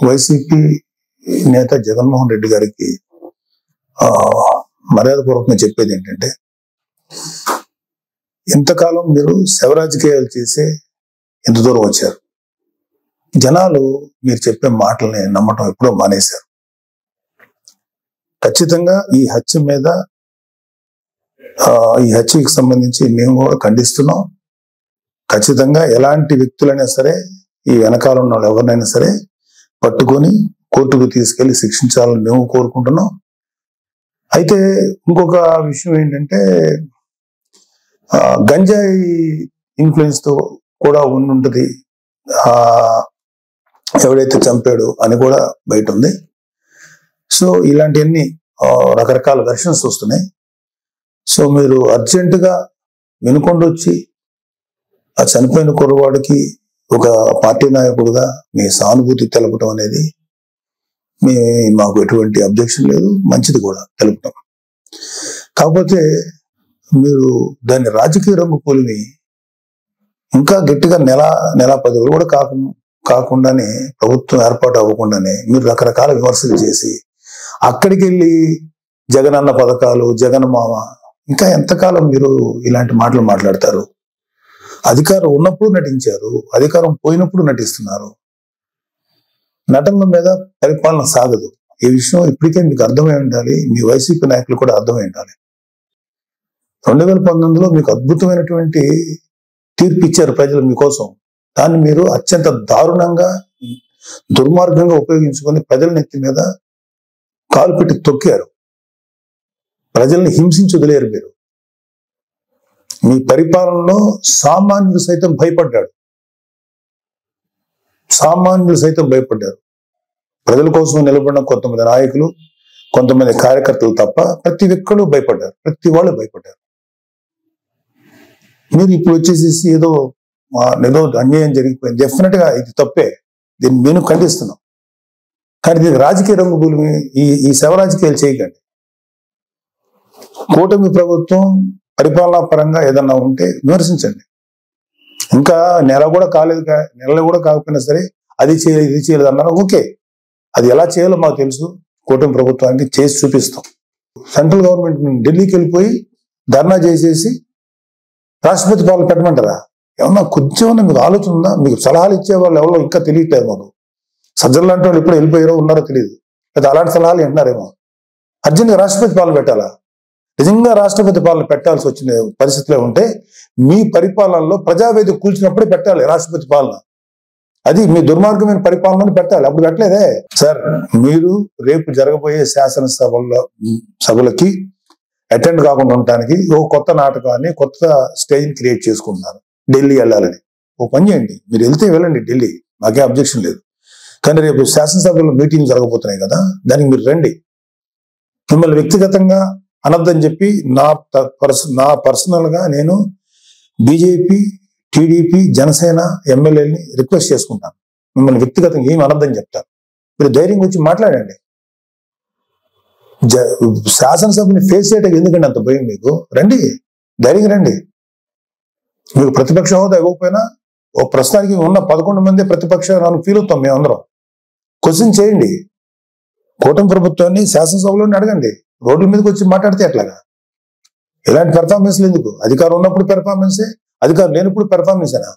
YCP నేత జగన్మోహన్ రెడ్డి గారికి మర్యాదపూర్వకంగా చెప్పేది ఏంటంటే, ఇంతకాలం మీరు శవరాజకీయాలు చేసే ఎంత దూరం వచ్చారు. జనాలు మీరు చెప్పే మాటల్ని నమ్మటం ఎప్పుడో మానేశారు. ఖచ్చితంగా ఈ హత్యకి సంబంధించి మేము కూడా ఖండిస్తున్నాం. ఖచ్చితంగా ఎలాంటి వ్యక్తులైనా సరే, ఈ వెనకాల ఉన్న వాళ్ళు ఎవరినైనా సరే పట్టుకొని కోర్టుకు తీసుకెళ్లి శిక్షించాలని మేము కోరుకుంటున్నాం. అయితే ఇంకొక విషయం ఏంటంటే, గంజాయి ఇన్ఫ్లుయెన్స్ తో కూడా ఉండుంటది ఎవడైతే చంపాడు అని కూడా బయట ఉంది. సో ఇలాంటివన్నీ రకరకాల వెర్షన్స్ వస్తున్నాయి. సో మీరు అర్జెంటుగా వినుకొండ వచ్చి ఆ చనిపోయిన కుర్రవాడికి ఒక పార్టీ నాయకుడుగా మీ సానుభూతి తెలపడం అనేది మాకు ఎటువంటి అబ్జెక్షన్ లేదు, మంచిది కూడా తెలుపుతాం. కాకపోతే మీరు దాన్ని రాజకీయ రంగు పోలిమి ఇంకా గట్టిగా నెల 10 రోజులు కూడా కాకుండానే ప్రభుత్వం ఏర్పాటు అవ్వకుండానే మీరు రకరకాల విమర్శలు చేసి అక్కడికి వెళ్ళి జగనన్న పథకాలు, జగన్ మామ, ఇంకా ఎంతకాలం మీరు ఇలాంటి మాటలు మాట్లాడతారు? అధికారం ఉన్నప్పుడు నటించారు, అధికారం పోయినప్పుడు నటిస్తున్నారు. నటనల మీద పరిపాలన సాగదు. ఈ విషయం ఇప్పటికే మీకు అర్థమై ఉండాలి, మీ వైసీపీ నాయకులు కూడా అర్థమై ఉండాలి. 2019లో మీకు అద్భుతమైనటువంటి తీర్పు ఇచ్చారు ప్రజలు మీకోసం. దాన్ని మీరు అత్యంత దారుణంగా, దుర్మార్గంగా ఉపయోగించుకొని ప్రజల నెత్తి మీద కాలు పెట్టి తొక్కారు. ప్రజల్ని హింసించి వదిలేరు మీరు. మీ పరిపాలనలో సామాన్యులు సైతం భయపడ్డారు. ప్రజల కోసం నిలబడిన కొంతమంది నాయకులు, కొంతమంది కార్యకర్తలు తప్ప ప్రతి ఒక్కరు భయపడ్డారు. ప్రతి వాళ్ళు భయపడ్డారు. మీరు ఇప్పుడు వచ్చేసేసి ఏదో అన్యాయం జరిగిపోయింది, డెఫినెట్ గా ఇది తప్పే, దీన్ని మేము ఖండిస్తున్నాం. కానీ దీనికి రాజకీయ రంగు భూమి ఈ శవ రాజకీయాలు చేయకండి. కూటమి ప్రభుత్వం పరిపాలనా పరంగా ఏదన్నా ఉంటే విమర్శించండి. ఇంకా నెల కూడా కాకపోయినా సరే అది చేయలేదు, ఇది చేయలేదు అన్నారు. ఓకే, అది ఎలా చేయాలో మాకు తెలుసు. కూటమి ప్రభుత్వానికి చేసి చూపిస్తాం. సెంట్రల్ గవర్నమెంట్ ఢిల్లీకి వెళ్ళిపోయి ధర్నా చేసేసి రాష్ట్రపతి పాలన పెట్టమంటారా? ఏమన్నా కొంచెం మీకు ఆలోచన ఉందా? మీకు సలహాలు ఇచ్చే వాళ్ళు ఎవరో ఇంకా తెలియట్లేదు మాకు. సజ్జలు లాంటి వాళ్ళు ఎప్పుడు వెళ్ళిపోయారో ఉన్నారో తెలియదు, లేదా అలాంటి సలహాలు వింటున్నారేమో. అర్జెంట్గా రాష్ట్రపతి పాలన పెట్టాలా? నిజంగా రాష్ట్రపతి పాలన పెట్టాల్సి వచ్చిన పరిస్థితిలో ఉంటే మీ పరిపాలనలో ప్రజావేదిక కూల్చినప్పుడే పెట్టాలి రాష్ట్రపతి పాలన. అది మీ దుర్మార్గమైన పరిపాలనని పెట్టాలి. అప్పుడు పెట్టలేదే. సార్, మీరు రేపు జరగబోయే సభలకి అటెండ్ కాకుండా ఉండటానికి ఓ కొత్త నాటకాన్ని, కొత్త స్టేజ్ని క్రియేట్ చేసుకుంటున్నారు. ఢిల్లీ వెళ్ళాలని ఓ పని చేయండి. మీరు వెళ్తే వెళ్ళండి ఢిల్లీ, మాకే అబ్జెక్షన్ లేదు. కానీ రేపు శాసనసభలో మీటింగ్ జరగబోతున్నాయి కదా, దానికి మీరు రండి. మిమ్మల్ని వ్యక్తిగతంగా అనొద్దని చెప్పి నా పర్సనల్ గా నేను బీజేపీ, టీడీపీ, జనసేన ఎమ్మెల్యేని రిక్వెస్ట్ చేసుకుంటాను. మిమ్మల్ని వ్యక్తిగతంగా ఏమి అనొద్దని చెప్తాను. మీరు ధైర్యం వచ్చి మాట్లాడండి. శాసనసభని ఫేస్ చేయడానికి ఎందుకండి అంత భయం మీకు? రండి, ధైర్యంగా రండి. మీకు ప్రతిపక్ష హోదా ఇవ్వకపోయినా ఓ ప్రస్తుతానికి ఉన్న 11 మంది ప్రతిపక్షాలను ఫీల్ అవుతాం మేమందరం. క్వశ్చన్ చేయండి. కూటమి ప్రభుత్వాన్ని శాసనసభలోనే అడగండి. రోడ్ల మీదకి వచ్చి మాట్లాడితే ఎట్లాగా? ఇలాంటి పెర్ఫార్మెన్స్లు ఎందుకు? అధికారం ఉన్నప్పుడు పెర్ఫార్మెన్సే, అధికారం లేనప్పుడు పెర్ఫార్మెన్సేనా?